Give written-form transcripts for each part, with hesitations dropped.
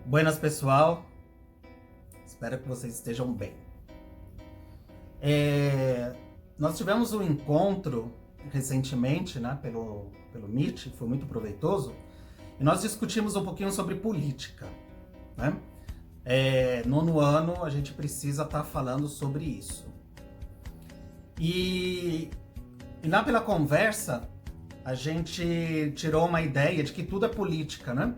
Buenas, pessoal. Espero que vocês estejam bem. Nós tivemos um encontro recentemente, né, pelo Meet, foi muito proveitoso, e nós discutimos um pouquinho sobre política, né? Nono ano, a gente precisa estar falando sobre isso. E lá pela conversa, a gente tirou uma ideia de que tudo é política, né?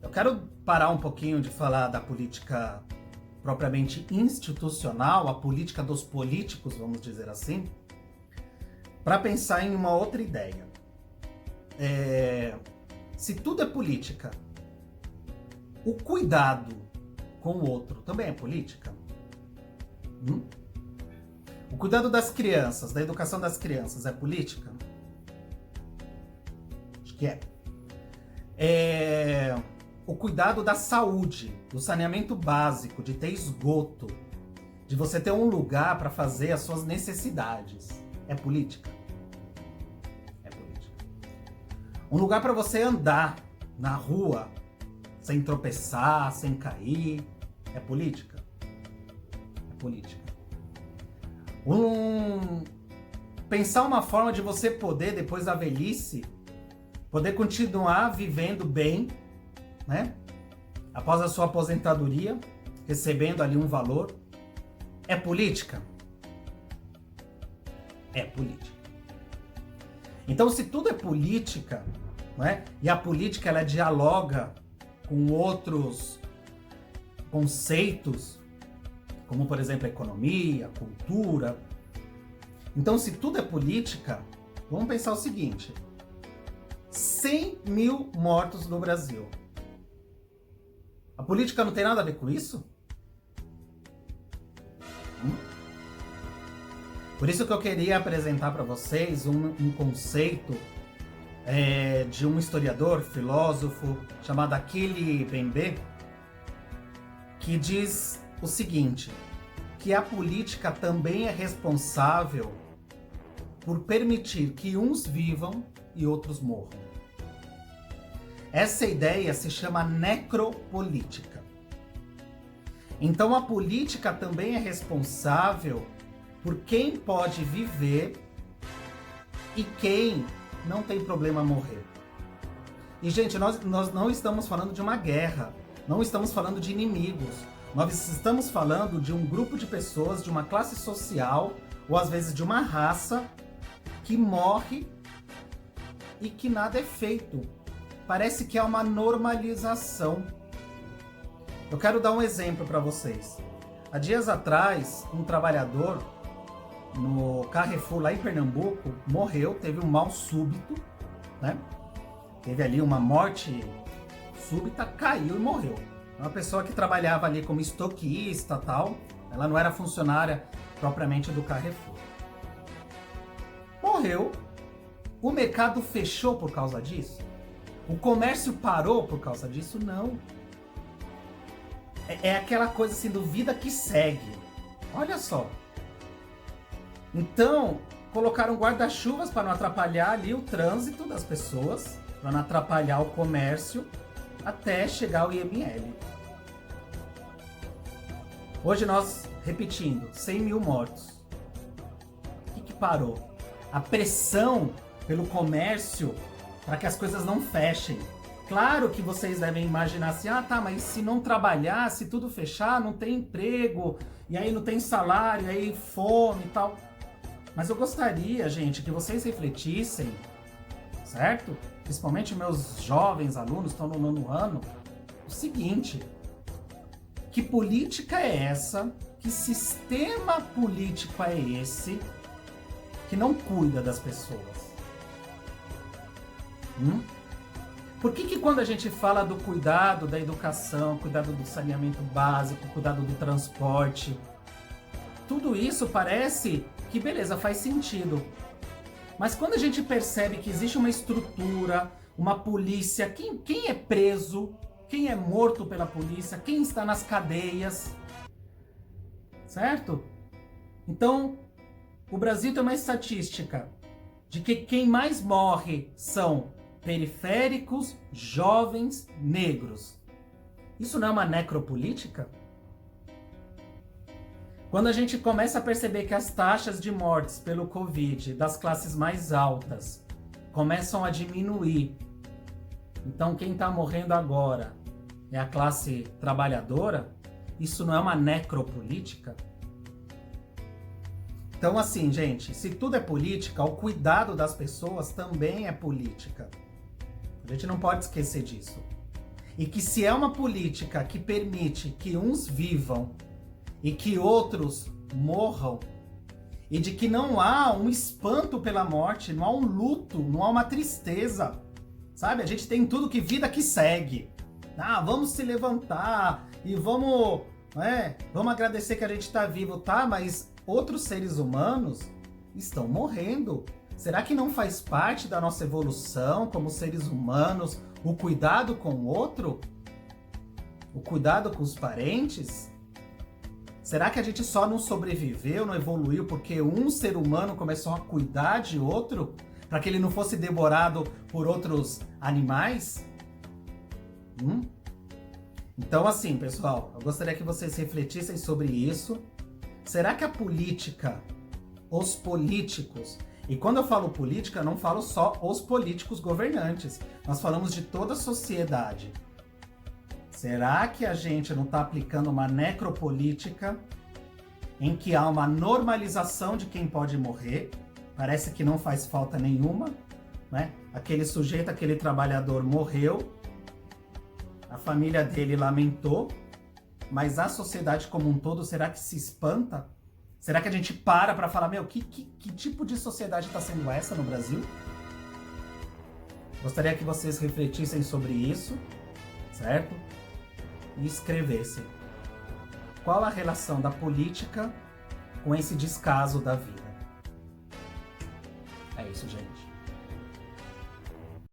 Eu quero parar um pouquinho de falar da política propriamente institucional, a política dos políticos, vamos dizer assim, para pensar em uma outra ideia. Se tudo é política, o cuidado com o outro também é política? O cuidado das crianças, da educação das crianças, é política? Acho que é. O cuidado da saúde, do saneamento básico, de ter esgoto, de você ter um lugar para fazer as suas necessidades, é política? É política. Um lugar para você andar na rua sem tropeçar, sem cair, é política? É política. Pensar uma forma de você poder, depois da velhice, poder continuar vivendo bem, né? Após a sua aposentadoria, recebendo ali um valor, é política? É política. Então, se tudo é política, né? E a política ela dialoga com outros conceitos, como por exemplo a economia, a cultura. Então, se tudo é política, vamos pensar o seguinte: 100 mil mortos no Brasil. A política não tem nada a ver com isso? Por isso que eu queria apresentar para vocês um conceito de um historiador, filósofo, chamado Achille Mbembe, que diz o seguinte, que a política também é responsável por permitir que uns vivam e outros morram. Essa ideia se chama necropolítica. Então a política também é responsável por quem pode viver e quem não tem problema morrer. E, gente, nós não estamos falando de uma guerra, não estamos falando de inimigos. Nós estamos falando de um grupo de pessoas, de uma classe social, ou às vezes de uma raça, que morre e que nada é feito. Parece que é uma normalização. Eu quero dar um exemplo para vocês. Há dias atrás, um trabalhador no Carrefour, lá em Pernambuco, morreu, teve um mal súbito, né? Teve ali uma morte súbita, caiu e morreu. Uma pessoa que trabalhava ali como estoquista e tal, ela não era funcionária propriamente do Carrefour. Morreu. O mercado fechou por causa disso? O comércio parou por causa disso? Não. É aquela coisa assim do vida que segue. Olha só. Então, colocaram guarda-chuvas para não atrapalhar ali o trânsito das pessoas, para não atrapalhar o comércio, até chegar o IML. Hoje nós, repetindo, 100 mil mortos. O que parou? A pressão pelo comércio para que as coisas não fechem. Claro que vocês devem imaginar assim, mas se não trabalhar, se tudo fechar, não tem emprego, e aí não tem salário, e aí fome e tal. Mas eu gostaria, gente, que vocês refletissem, certo? Principalmente meus jovens alunos que estão no nono ano, o seguinte: que política é essa, que sistema político é esse que não cuida das pessoas? Por que quando a gente fala do cuidado da educação, cuidado do saneamento básico, cuidado do transporte, tudo isso parece que, beleza, faz sentido. Mas quando a gente percebe que existe uma estrutura, uma polícia, quem é preso, quem é morto pela polícia, quem está nas cadeias, certo? Então, o Brasil tem uma estatística de que quem mais morre são periféricos, jovens, negros. Isso não é uma necropolítica? Quando a gente começa a perceber que as taxas de mortes pelo Covid das classes mais altas começam a diminuir, então quem está morrendo agora é a classe trabalhadora, isso não é uma necropolítica? Então assim, gente, se tudo é política, o cuidado das pessoas também é política. A gente não pode esquecer disso. E que se é uma política que permite que uns vivam e que outros morram, e de que não há um espanto pela morte, não há um luto, não há uma tristeza, sabe? A gente tem tudo que vida que segue. Ah, vamos se levantar e vamos agradecer que a gente está vivo, tá? Mas outros seres humanos estão morrendo. Será que não faz parte da nossa evolução como seres humanos o cuidado com o outro? O cuidado com os parentes? Será que a gente só não sobreviveu, não evoluiu porque um ser humano começou a cuidar de outro para que ele não fosse devorado por outros animais? Então assim, pessoal, eu gostaria que vocês refletissem sobre isso. Será que a política, os políticos, e quando eu falo política, eu não falo só os políticos governantes, nós falamos de toda a sociedade. Será que a gente não está aplicando uma necropolítica em que há uma normalização de quem pode morrer? Parece que não faz falta nenhuma, né? Aquele sujeito, aquele trabalhador morreu, a família dele lamentou, mas a sociedade como um todo, será que se espanta? Será que a gente para falar, que tipo de sociedade está sendo essa no Brasil? Gostaria que vocês refletissem sobre isso, certo? E escrevessem. Qual a relação da política com esse descaso da vida? É isso, gente.